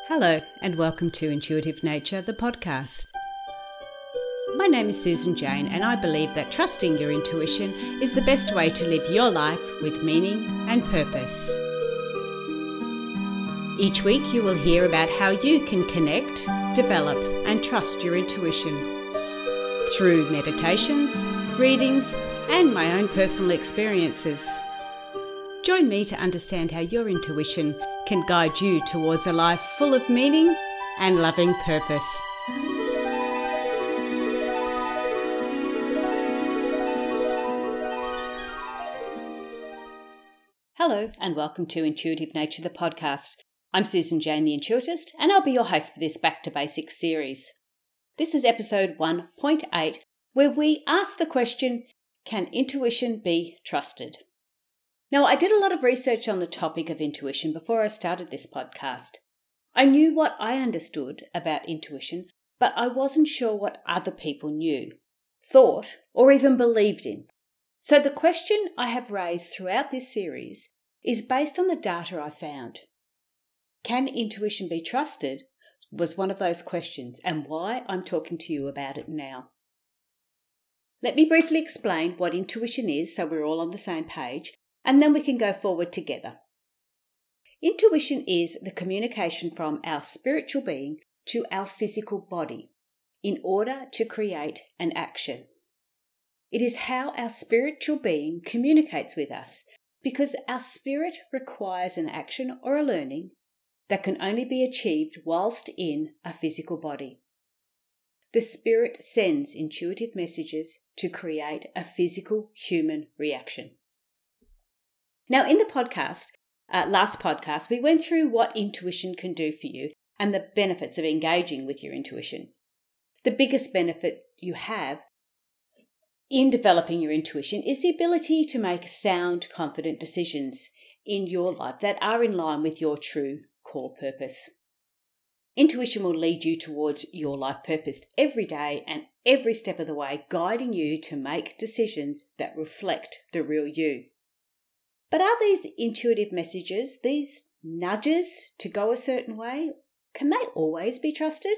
Hello and welcome to Intuitive Nature, the podcast. My name is Susan Jane and I believe that trusting your intuition is the best way to live your life with meaning and purpose. Each week you will hear about how you can connect, develop and trust your intuition through meditations, readings and my own personal experiences. Join me to understand how your intuition can guide you towards a life full of meaning and loving purpose. Hello and welcome to Intuitive Nature, the podcast. I'm Susan Jane, the Intuitist, and I'll be your host for this Back to Basics series. This is episode 1.8, where we ask the question, can intuition be trusted? Now, I did a lot of research on the topic of intuition before I started this podcast. I knew what I understood about intuition, but I wasn't sure what other people knew, thought, or even believed in. So the question I have raised throughout this series is based on the data I found. Can intuition be trusted? Was one of those questions, and why I'm talking to you about it now. Let me briefly explain what intuition is so we're all on the same page, and then we can go forward together. Intuition is the communication from our spiritual being to our physical body in order to create an action. It is how our spiritual being communicates with us because our spirit requires an action or a learning that can only be achieved whilst in a physical body. The spirit sends intuitive messages to create a physical human reaction. Now, in the last podcast, we went through what intuition can do for you and the benefits of engaging with your intuition. The biggest benefit you have in developing your intuition is the ability to make sound, confident decisions in your life that are in line with your true core purpose. Intuition will lead you towards your life purpose every day and every step of the way, guiding you to make decisions that reflect the real you. But are these intuitive messages, these nudges to go a certain way, can they always be trusted?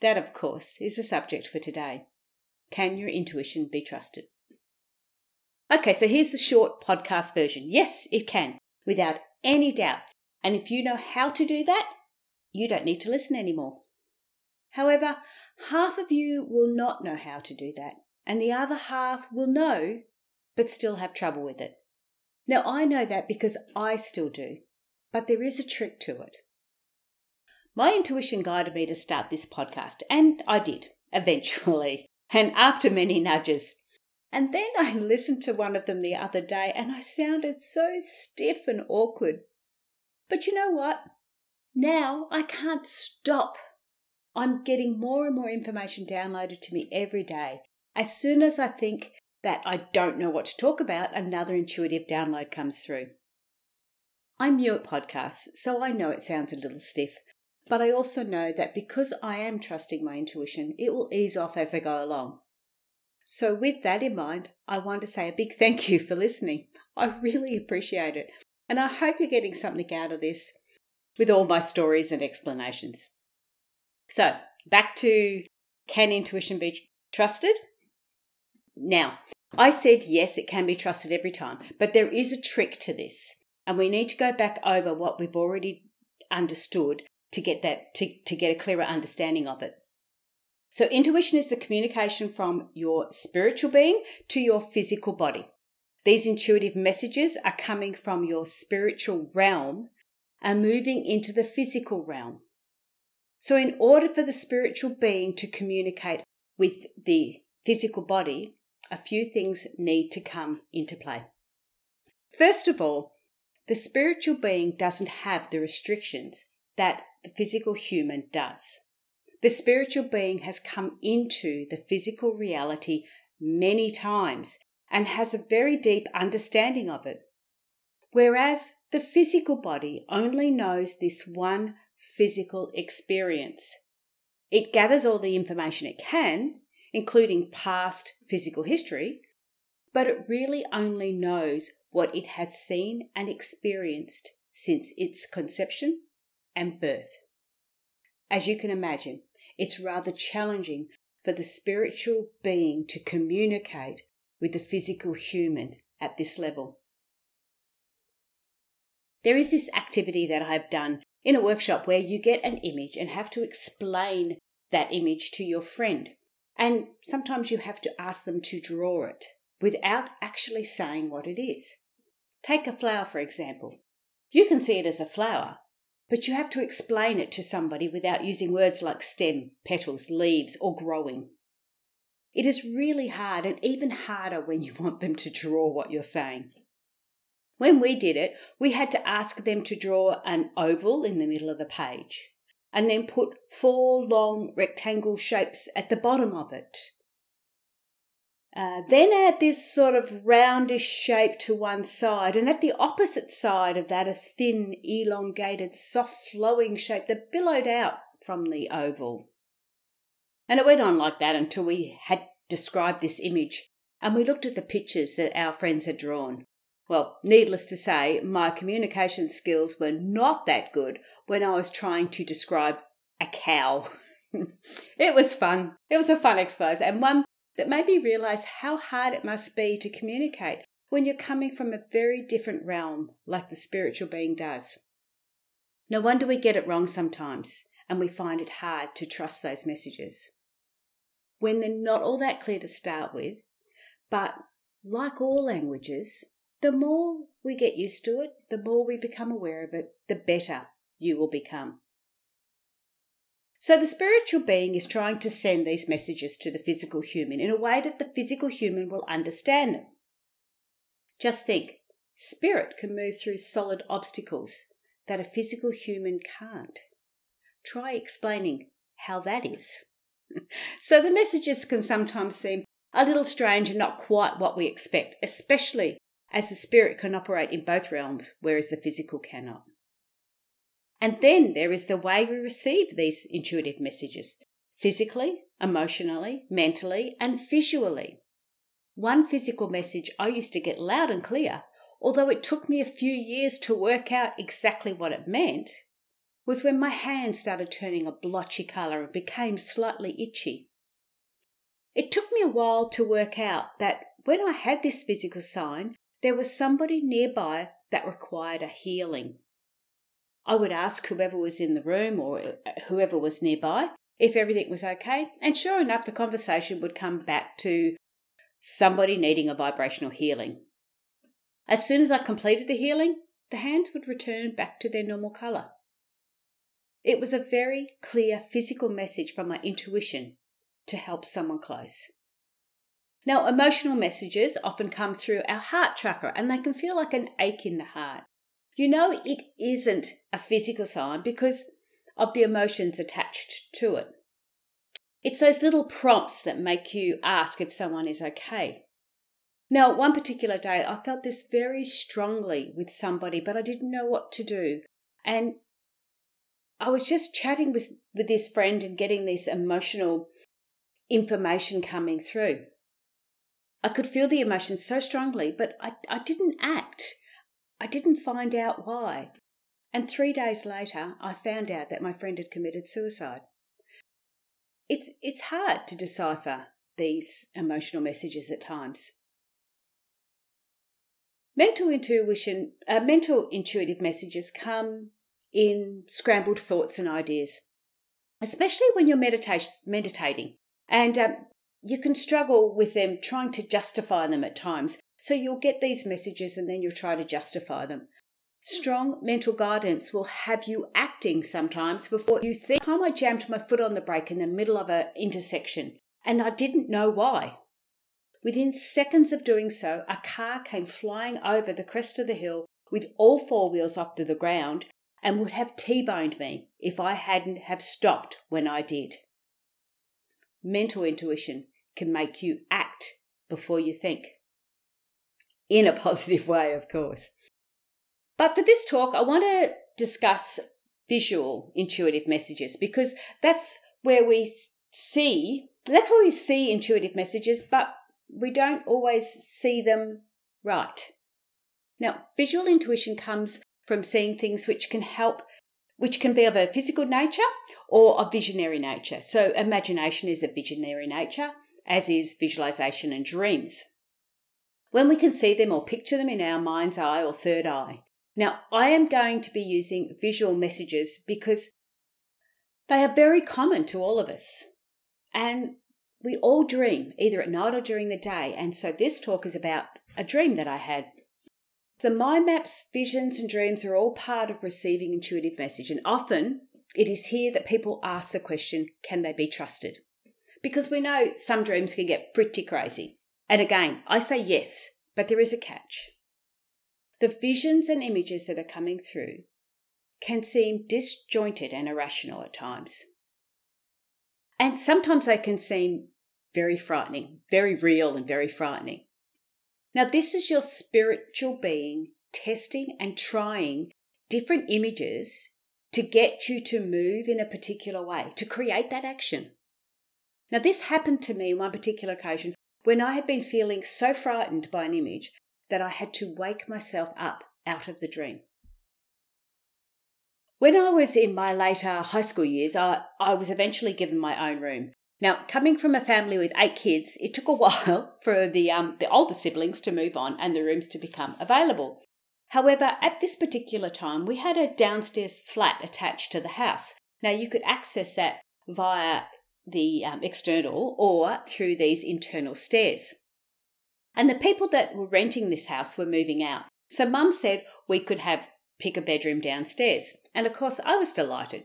That, of course, is the subject for today. Can your intuition be trusted? Okay, so here's the short podcast version. Yes, it can, without any doubt. And if you know how to do that, you don't need to listen anymore. However, half of you will not know how to do that, and the other half will know, but still have trouble with it. Now, I know that because I still do, but there is a trick to it. My intuition guided me to start this podcast, and I did, eventually, and after many nudges. And then I listened to one of them the other day, and I sounded so stiff and awkward. But you know what? Now I can't stop. I'm getting more and more information downloaded to me every day. As soon as I think that I don't know what to talk about, another intuitive download comes through. I'm new at podcasts, so I know it sounds a little stiff, but I also know that because I am trusting my intuition, it will ease off as I go along. So with that in mind, I want to say a big thank you for listening. I really appreciate it, and I hope you're getting something out of this with all my stories and explanations. So, back to, can intuition be trusted? Now, I said yes, it can be trusted every time, but there is a trick to this, and we need to go back over what we've already understood to get a clearer understanding of it. So intuition is the communication from your spiritual being to your physical body. These intuitive messages are coming from your spiritual realm and moving into the physical realm. So in order for the spiritual being to communicate with the physical body, a few things need to come into play. First of all, the spiritual being doesn't have the restrictions that the physical human does. The spiritual being has come into the physical reality many times and has a very deep understanding of it, whereas the physical body only knows this one physical experience. It gathers all the information it can, including past physical history, but it really only knows what it has seen and experienced since its conception and birth. as you can imagine, it's rather challenging for the spiritual being to communicate with the physical human at this level. There is this activity that I've done in a workshop where you get an image and have to explain that image to your friend. And sometimes you have to ask them to draw it without actually saying what it is. Take a flower, for example. You can see it as a flower, but you have to explain it to somebody without using words like stem, petals, leaves, or growing. It is really hard, and even harder when you want them to draw what you're saying. When we did it, we had to ask them to draw an oval in the middle of the page and then put 4 long rectangle shapes at the bottom of it. Then add this sort of roundish shape to one side, and at the opposite side of that a thin, elongated, soft flowing shape that billowed out from the oval. And it went on like that until we had described this image and we looked at the pictures that our friends had drawn. Well, needless to say, my communication skills were not that good when I was trying to describe a cow. It was fun. It was a fun exercise, and one that made me realise how hard it must be to communicate when you're coming from a very different realm like the spiritual being does. No wonder we get it wrong sometimes, and we find it hard to trust those messages when they're not all that clear to start with. But like all languages, the more we get used to it, the more we become aware of it, the better you will become. So the spiritual being is trying to send these messages to the physical human in a way that the physical human will understand them. Just think, spirit can move through solid obstacles that a physical human can't. Try explaining how that is. So the messages can sometimes seem a little strange and not quite what we expect, especially as the spirit can operate in both realms, whereas the physical cannot. And then there is the way we receive these intuitive messages, physically, emotionally, mentally, and visually. One physical message I used to get loud and clear, although it took me a few years to work out exactly what it meant, was when my hand started turning a blotchy colour and became slightly itchy. It took me a while to work out that when I had this physical sign, there was somebody nearby that required a healing. I would ask whoever was in the room or whoever was nearby if everything was okay, and sure enough, the conversation would come back to somebody needing a vibrational healing. As soon as I completed the healing, the hands would return back to their normal colour. It was a very clear physical message from my intuition to help someone close. Now, emotional messages often come through our heart chakra, and they can feel like an ache in the heart. You know it isn't a physical sign because of the emotions attached to it. It's those little prompts that make you ask if someone is okay. Now, one particular day, I felt this very strongly with somebody, but I didn't know what to do. And I was just chatting with this friend and getting this emotional information coming through. I could feel the emotion so strongly, but I didn't act. I didn't find out why. And 3 days later, I found out that my friend had committed suicide. It's hard to decipher these emotional messages at times. Mental intuitive messages come in scrambled thoughts and ideas, especially when you're meditating. And you can struggle with them trying to justify them at times. So you'll get these messages and then you'll try to justify them. Strong mental guidance will have you acting sometimes before you think. One time I jammed my foot on the brake in the middle of an intersection and I didn't know why. Within seconds of doing so, a car came flying over the crest of the hill with all 4 wheels off to the ground and would have T-boned me if I hadn't have stopped when I did. Mental intuition can make you act before you think. In a positive way, of course. But for this talk, I want to discuss visual intuitive messages because that's where we see intuitive messages, but we don't always see them right. Now, visual intuition comes from seeing things which can help which can be of a physical nature or a visionary nature. So imagination is a visionary nature, as is visualization and dreams, when we can see them or picture them in our mind's eye or third eye. Now, I am going to be using visual messages because they are very common to all of us. And we all dream, either at night or during the day. And so this talk is about a dream that I had. The mind maps, visions and dreams are all part of receiving intuitive message. And often it is here that people ask the question, can they be trusted? Because we know some dreams can get pretty crazy. And again, I say yes, but there is a catch. The visions and images that are coming through can seem disjointed and irrational at times. And sometimes they can seem very frightening, very real and very frightening. Now, this is your spiritual being testing and trying different images to get you to move in a particular way, to create that action. Now, this happened to me on one particular occasion when I had been feeling so frightened by an image that I had to wake myself up out of the dream. When I was in my later high school years, I was eventually given my own room. Now, coming from a family with 8 kids, it took a while for the older siblings to move on and the rooms to become available. However, at this particular time, we had a downstairs flat attached to the house. Now, you could access that via the external or through these internal stairs. And the people that were renting this house were moving out. So Mum said we could pick a bedroom downstairs. And of course, I was delighted.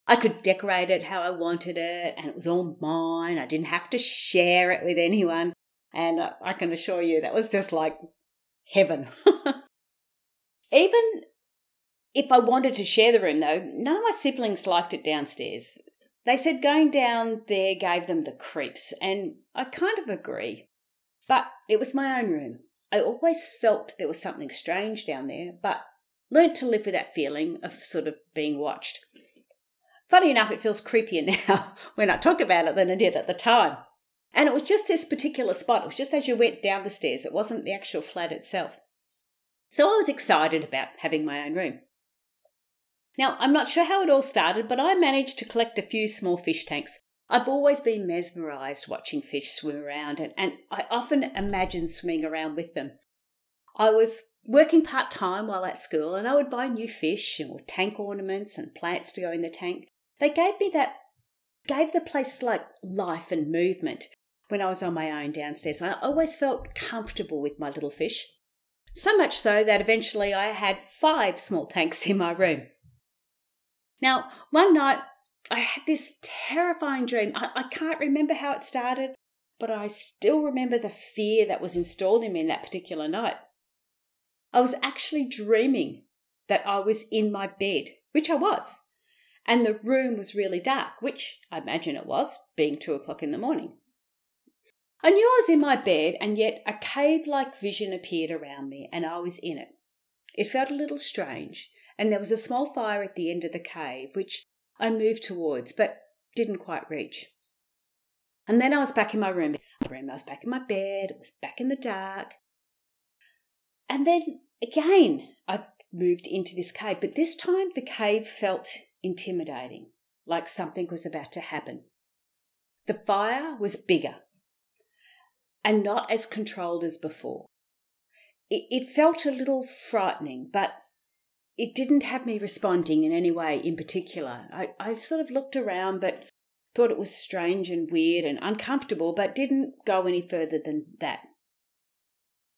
I could decorate it how I wanted it, and it was all mine. I didn't have to share it with anyone. And I can assure you that was just like heaven. Even if I wanted to share the room, though, none of my siblings liked it downstairs. They said going down there gave them the creeps, and I kind of agree. But it was my own room. I always felt there was something strange down there, but learnt to live with that feeling of sort of being watched. Funny enough, it feels creepier now when I talk about it than it did at the time. And it was just this particular spot. It was just as you went down the stairs. It wasn't the actual flat itself. So I was excited about having my own room. Now, I'm not sure how it all started, but I managed to collect a few small fish tanks. I've always been mesmerised watching fish swim around, and I often imagine swimming around with them. I was working part-time while at school, and I would buy new fish or tank ornaments and plants to go in the tank. They gave the place like life and movement when I was on my own downstairs. I always felt comfortable with my little fish. So much so that eventually I had 5 small tanks in my room. Now, one night I had this terrifying dream. I can't remember how it started, but I still remember the fear that was installed in me in that particular night. I was actually dreaming that I was in my bed, which I was, and the room was really dark, which I imagine it was, being 2 o'clock in the morning. I knew I was in my bed, and yet a cave-like vision appeared around me, and I was in it. It felt a little strange, and there was a small fire at the end of the cave, which I moved towards, but didn't quite reach. And then I was back in my room. I was back in my bed. It was back in the dark. And then again, I moved into this cave, but this time the cave felt intimidating, like something was about to happen. The fire was bigger and not as controlled as before. It felt a little frightening, but it didn't have me responding in any way in particular. I sort of looked around, but thought it was strange and weird and uncomfortable, but didn't go any further than that.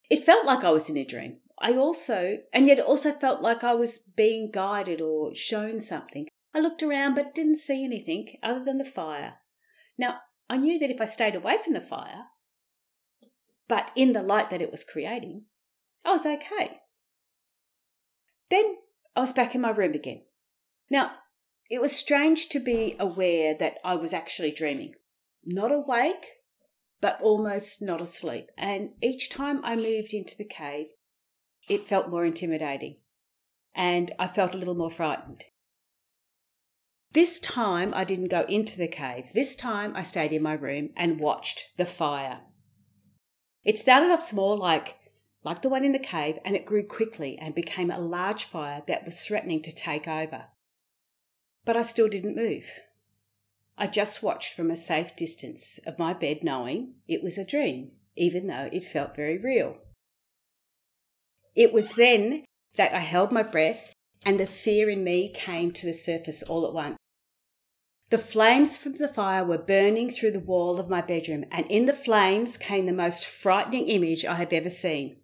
It felt like I was in a dream. Yet it also felt like I was being guided or shown something. I looked around but didn't see anything other than the fire. Now, I knew that if I stayed away from the fire, but in the light that it was creating, I was okay. Then I was back in my room again. Now, it was strange to be aware that I was actually dreaming. Not awake, but almost not asleep. And each time I moved into the cave, it felt more intimidating. And I felt a little more frightened. This time I didn't go into the cave. This time I stayed in my room and watched the fire. It started off small, like like the one in the cave, and it grew quickly and became a large fire that was threatening to take over. But I still didn't move. I just watched from a safe distance of my bed, knowing it was a dream, even though it felt very real. It was then that I held my breath and the fear in me came to the surface all at once. The flames from the fire were burning through the wall of my bedroom, and in the flames came the most frightening image I have ever seen.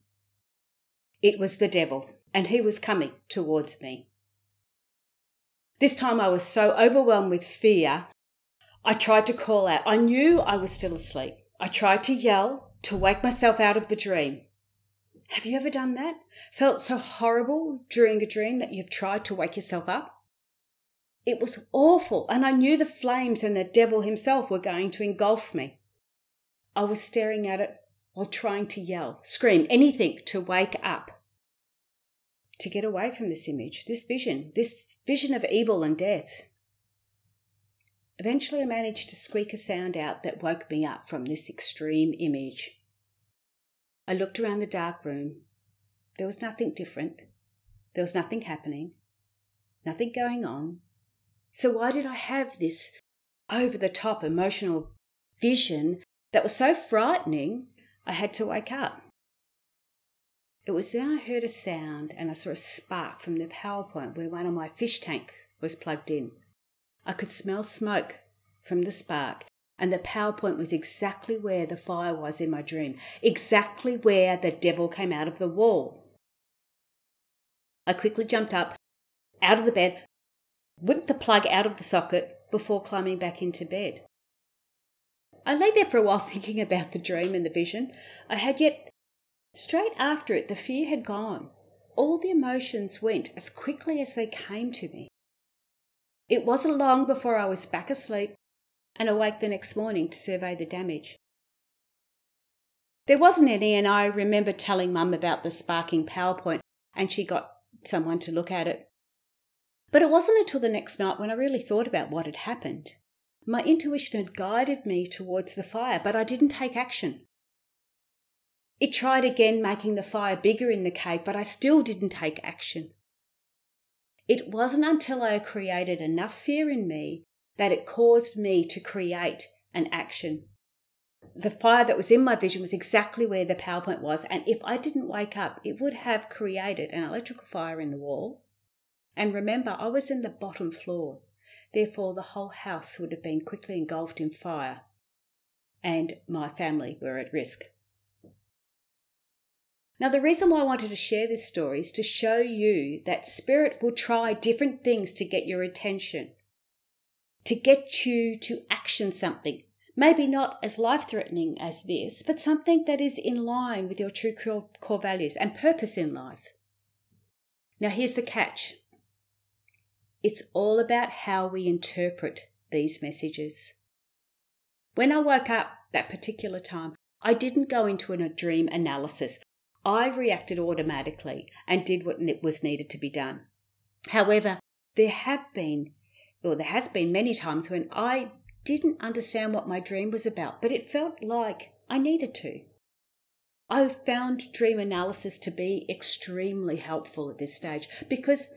It was the devil, and he was coming towards me. This time I was so overwhelmed with fear, I tried to call out. I knew I was still asleep. I tried to yell to wake myself out of the dream. Have you ever done that? Felt so horrible during a dream that you've tried to wake yourself up? It was awful, and I knew the flames and the devil himself were going to engulf me. I was staring at it while trying to yell, scream, anything to wake up, to get away from this image, this vision of evil and death. Eventually I managed to squeak a sound out that woke me up from this extreme image. I looked around the dark room. There was nothing different. There was nothing happening, nothing going on. So why did I have this over-the-top emotional vision that was so frightening I had to wake up? It was then I heard a sound and I saw a spark from the power point where one of my fish tanks was plugged in. I could smell smoke from the spark, and the power point was exactly where the fire was in my dream, exactly where the devil came out of the wall. I quickly jumped up, out of the bed, whipped the plug out of the socket before climbing back into bed. I lay there for a while thinking about the dream and the vision I had, yet straight after it the fear had gone. All the emotions went as quickly as they came to me. It wasn't long before I was back asleep and awake the next morning to survey the damage. There wasn't any, and I remember telling Mum about the sparking PowerPoint, and she got someone to look at it. But it wasn't until the next night when I really thought about what had happened. My intuition had guided me towards the fire, but I didn't take action. It tried again, making the fire bigger in the cave, but I still didn't take action. It wasn't until I created enough fear in me that it caused me to create an action. The fire that was in my vision was exactly where the PowerPoint was, and if I didn't wake up, it would have created an electrical fire in the wall. And remember, I was in the bottom floor. Therefore, the whole house would have been quickly engulfed in fire, and my family were at risk. Now, the reason why I wanted to share this story is to show you that spirit will try different things to get your attention, to get you to action something. Maybe not as life-threatening as this, but something that is in line with your true core values and purpose in life. Now, here's the catch. It's all about how we interpret these messages. When I woke up that particular time, I didn't go into a dream analysis. I reacted automatically and did what was needed to be done. However, there has been many times when I didn't understand what my dream was about, but it felt like I needed to. I found dream analysis to be extremely helpful at this stage because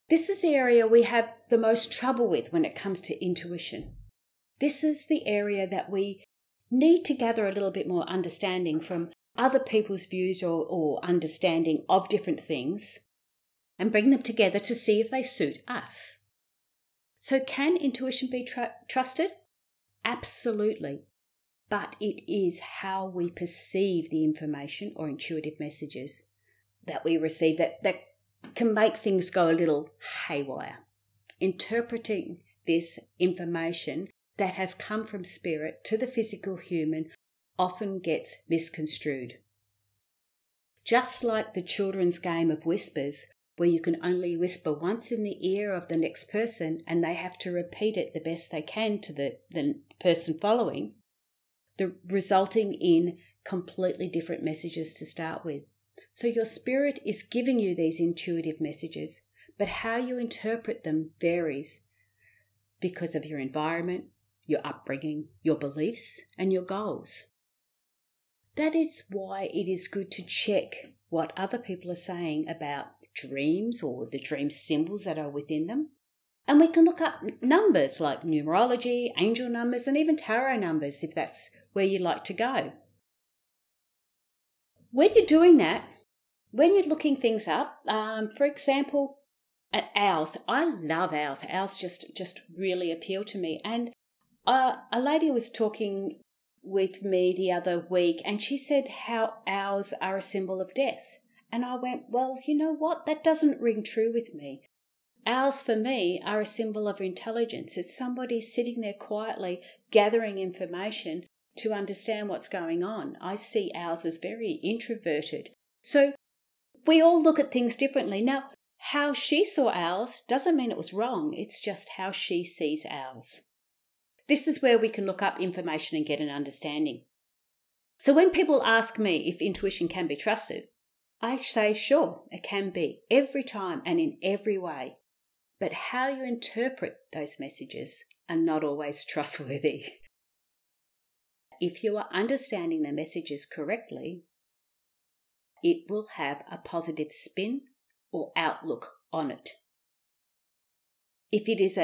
this is the area we have the most trouble with when it comes to intuition. This is the area that we need to gather a little bit more understanding from other people's views or understanding of different things and bring them together to see if they suit us. So can intuition be trusted? Absolutely. But it is how we perceive the information or intuitive messages that we receive that can make things go a little haywire. Interpreting this information that has come from spirit to the physical human often gets misconstrued. Just like the children's game of whispers, where you can only whisper once in the ear of the next person and they have to repeat it the best they can to the person following, resulting in completely different messages to start with. So your spirit is giving you these intuitive messages, but how you interpret them varies because of your environment, your upbringing, your beliefs, and your goals. That is why it is good to check what other people are saying about dreams or the dream symbols that are within them. And we can look up numbers like numerology, angel numbers, and even tarot numbers if that's where you'd like to go. When you're doing that, when you're looking things up, for example, at owls, I love owls. Owls just really appeal to me. And a lady was talking with me the other week, and she said how owls are a symbol of death. And I went, well, you know what? That doesn't ring true with me. Owls for me are a symbol of intelligence. It's somebody sitting there quietly gathering information to understand what's going on. I see owls as very introverted. So we all look at things differently. Now, how she saw owls doesn't mean it was wrong. It's just how she sees owls. This is where we can look up information and get an understanding. So when people ask me if intuition can be trusted, I say, sure, it can be, every time and in every way. But how you interpret those messages are not always trustworthy. If you are understanding the messages correctly, it will have a positive spin or outlook on it. If it is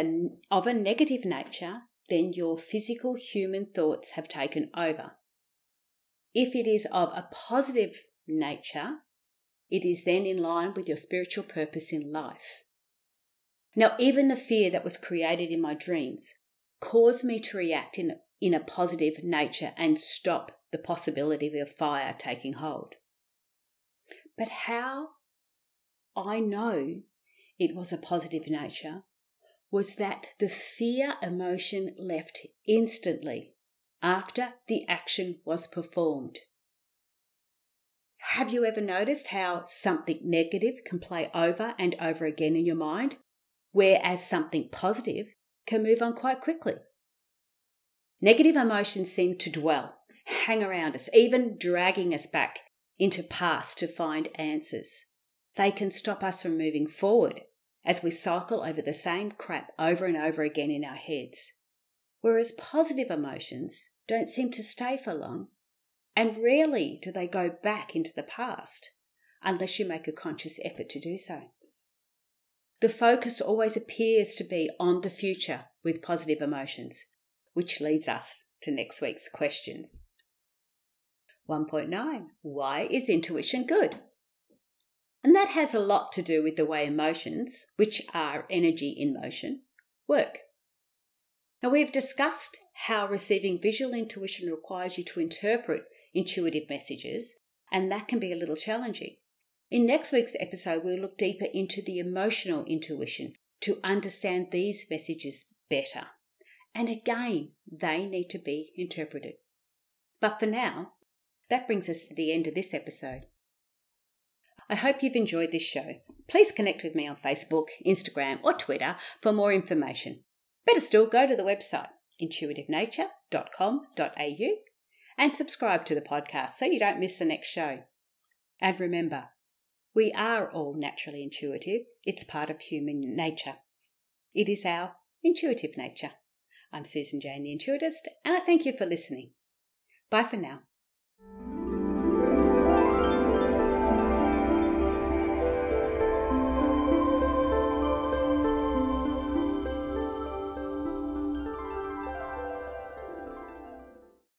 of a negative nature, then your physical human thoughts have taken over. If it is of a positive nature, it is then in line with your spiritual purpose in life. Now, even the fear that was created in my dreams caused me to react in a positive nature and stop the possibility of fire taking hold. But how I know it was a positive nature was that the fear emotion left instantly after the action was performed. Have you ever noticed how something negative can play over and over again in your mind, whereas something positive can move on quite quickly? Negative emotions seem to dwell, hang around us, even dragging us back into past to find answers. They can stop us from moving forward as we cycle over the same crap over and over again in our heads. Whereas positive emotions don't seem to stay for long, and rarely do they go back into the past unless you make a conscious effort to do so. The focus always appears to be on the future with positive emotions, which leads us to next week's questions. 1.9. Why is intuition good? And that has a lot to do with the way emotions, which are energy in motion, work. Now, we've discussed how receiving visual intuition requires you to interpret intuitive messages, and that can be a little challenging. In next week's episode, we'll look deeper into the emotional intuition to understand these messages better. And again, they need to be interpreted. But for now, that brings us to the end of this episode. I hope you've enjoyed this show. Please connect with me on Facebook, Instagram, or Twitter for more information. Better still, go to the website, intuitivenature.com.au, and subscribe to the podcast so you don't miss the next show. And remember, we are all naturally intuitive. It's part of human nature. It is our intuitive nature. I'm Susan Jane, the Intuitist, and I thank you for listening. Bye for now.